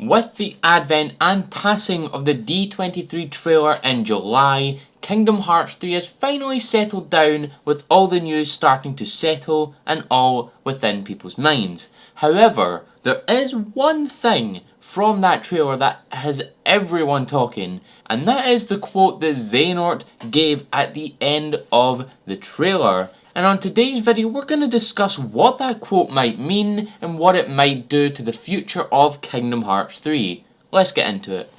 With the advent and passing of the D23 trailer in July, Kingdom Hearts 3 has finally settled down, with all the news starting to settle and all within people's minds. However, there is one thing from that trailer that has everyone talking, and that is the quote that Xehanort gave at the end of the trailer. And on today's video, we're going to discuss what that quote might mean and what it might do to the future of Kingdom Hearts 3. Let's get into it.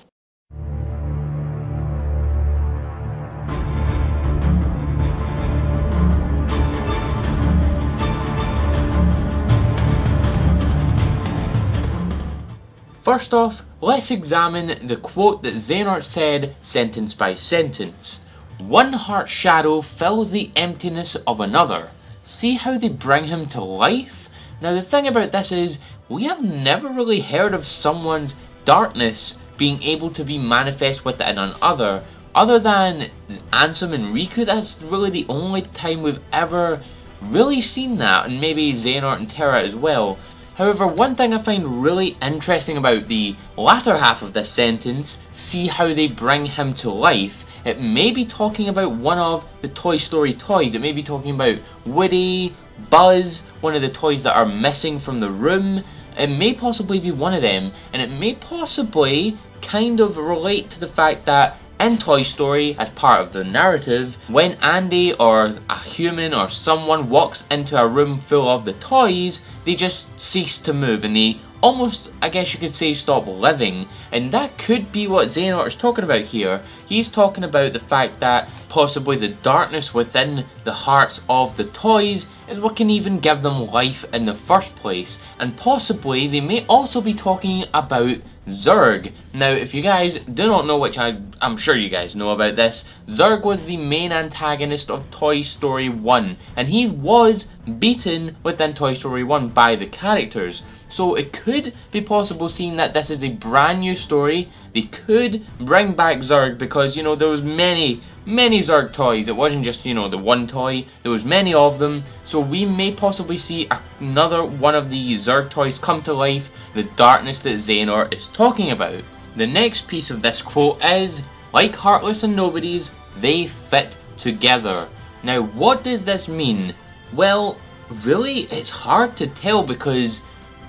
First off, let's examine the quote that Xehanort said sentence by sentence. One heart's shadow fills the emptiness of another. See how they bring him to life? Now the thing about this is, we have never really heard of someone's darkness being able to be manifest within another. Other than Ansem and Riku, that's really the only time we've ever really seen that, and maybe Xehanort and Terra as well. However, one thing I find really interesting about the latter half of this sentence, see how they bring him to life, it may be talking about one of the Toy Story toys. It may be talking about Woody, Buzz, one of the toys that are missing from the room. It may possibly be one of them, and it may possibly kind of relate to the fact that in Toy Story, as part of the narrative, when Andy or a human or someone walks into a room full of the toys, they just cease to move and they almost, I guess you could say, stop living. And that could be what Xehanort is talking about here. He's talking about the fact that possibly the darkness within the hearts of the toys is what can even give them life in the first place. And possibly they may also be talking about Zurg. Now, if you guys do not know, which I'm sure you guys know about this, Zurg was the main antagonist of Toy Story 1, and he was beaten within Toy Story 1 by the characters. So it could be possible, seeing that this is a brand new story, they could bring back Zurg, because, you know, there was many Zurg toys. It wasn't just, you know, the one toy, there was many of them. So we may possibly see another one of the Zurg toys come to life, the darkness that Xehanort is talking about. The next piece of this quote is, like Heartless and Nobodies, they fit together. Now, what does this mean? Well, really, it's hard to tell, because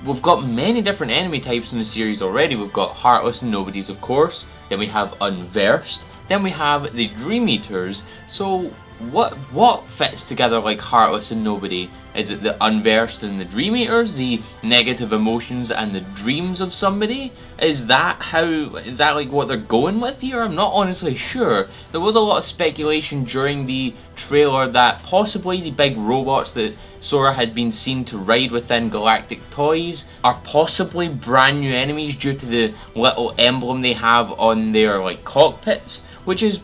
we've got many different enemy types in the series already. We've got Heartless and Nobodies, of course, then we have Unversed, then we have the Dream Eaters. So what fits together like Heartless and Nobody? Is it the Unversed and the Dream Eaters, the negative emotions and the dreams of somebody? Is that like what they're going with here? I'm not honestly sure. There was a lot of speculation during the trailer that possibly the big robots that Sora has been seen to ride within Galactic Toys are possibly brand new enemies due to the little emblem they have on their like cockpits, which is,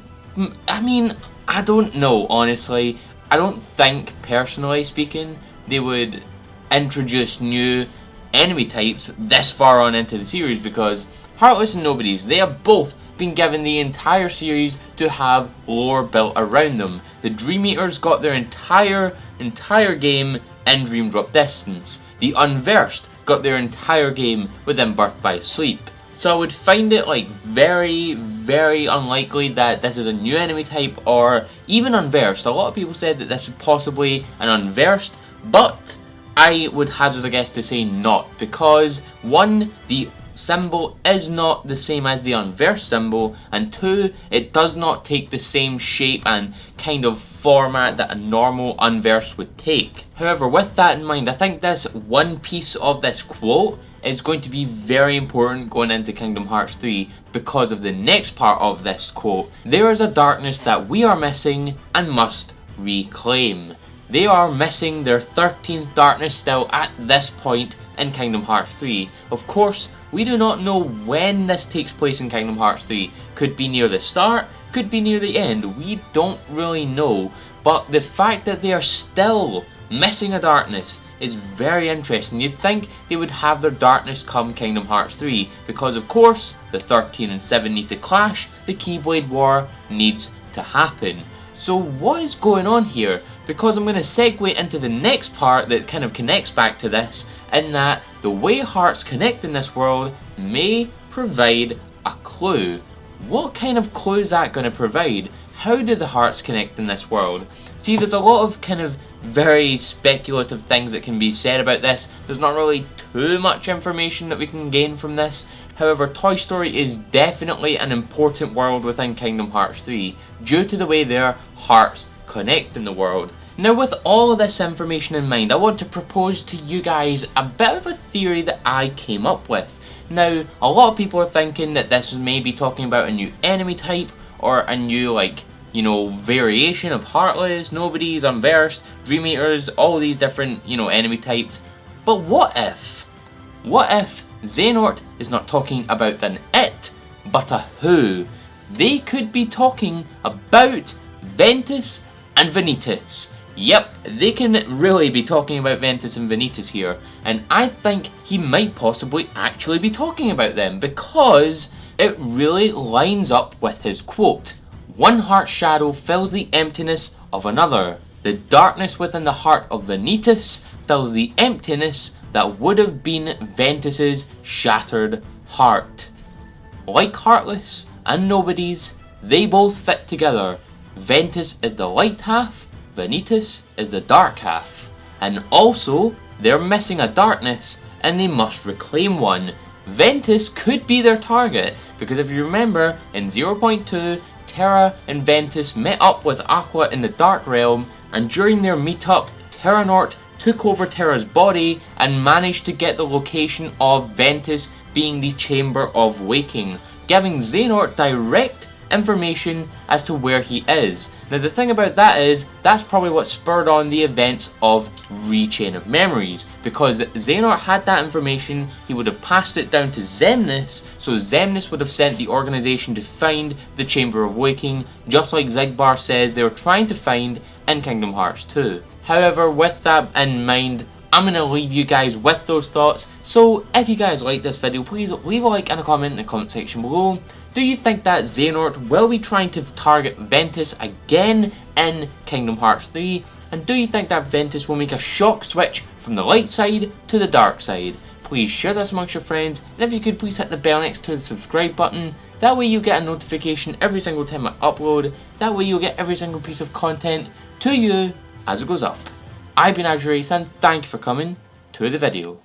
I mean, I don't know, honestly. I don't think, personally speaking, they would introduce new enemy types this far on into the series, because Heartless and Nobodies, they have both been given the entire series to have lore built around them. The Dream Eaters got their entire game in Dream Drop Distance. The Unversed got their entire game within Birth by Sleep. So I would find it like very unlikely that this is a new enemy type or even Unversed. A lot of people said that this is possibly an Unversed, but I would hazard a guess to say not, because one, the symbol is not the same as the Unversed symbol, and two, it does not take the same shape and kind of format that a normal Unversed would take. However, with that in mind, I think this one piece of this quote is going to be very important going into Kingdom Hearts 3, because of the next part of this quote. There is a darkness that we are missing and must reclaim. They are missing their 13th darkness still at this point in Kingdom Hearts 3. Of course, we do not know when this takes place in Kingdom Hearts 3. Could be near the start, could be near the end, we don't really know. But the fact that they are still missing a darkness is very interesting. You'd think they would have their darkness come Kingdom Hearts 3, because of course the 13 and 7 need to clash, the Keyblade War needs to happen. So what is going on here? Because I'm going to segue into the next part that kind of connects back to this, in that the way hearts connect in this world may provide a clue. What kind of clue is that going to provide? How do the hearts connect in this world? See, there's a lot of kind of very speculative things that can be said about this. There's not really too much information that we can gain from this. However, Toy Story is definitely an important world within Kingdom Hearts 3 due to the way their hearts connect in the world. Now, with all of this information in mind, I want to propose to you guys a bit of a theory that I came up with. Now, a lot of people are thinking that this is maybe talking about a new enemy type or a new, variation of Heartless, Nobodies, Unversed, Dream Eaters, all these different, enemy types. But what if Xehanort is not talking about an it, but a who? They could be talking about Ventus and Vanitas. Yep, they can really be talking about Ventus and Vanitas here, and I think he might possibly actually be talking about them because it really lines up with his quote. One heart's shadow fills the emptiness of another. The darkness within the heart of Vanitas fills the emptiness that would have been Ventus's shattered heart. Like Heartless and Nobodies, they both fit together. Ventus is the light half, Vanitas is the dark half. And also, they're missing a darkness and they must reclaim one. Ventus could be their target because if you remember, in 0.2, Terra and Ventus met up with Aqua in the Dark Realm, and during their meetup, Xehanort took over Terra's body and managed to get the location of Ventus being the Chamber of Waking, giving Xehanort direct information as to where he is. Now the thing about that is, that's probably what spurred on the events of Rechain of Memories, because Xehanort had that information, he would have passed it down to Xemnas, so Xemnas would have sent the organization to find the Chamber of Waking, just like Xigbar says they were trying to find in Kingdom Hearts 2. However, with that in mind, I'm going to leave you guys with those thoughts, so if you guys liked this video, please leave a like and a comment in the comment section below. Do you think that Xehanort will be trying to target Ventus again in Kingdom Hearts 3? And do you think that Ventus will make a shock switch from the light side to the dark side? Please share this amongst your friends, and if you could please hit the bell next to the subscribe button. That way you'll get a notification every single time I upload. That way you'll get every single piece of content to you as it goes up. I've been AzureAce and thank you for coming to the video.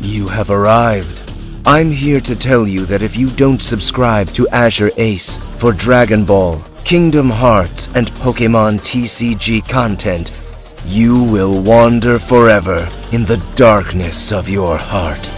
You have arrived. I'm here to tell you that if you don't subscribe to AzureAce for Dragon Ball, Kingdom Hearts, and Pokemon TCG content, you will wander forever in the darkness of your heart.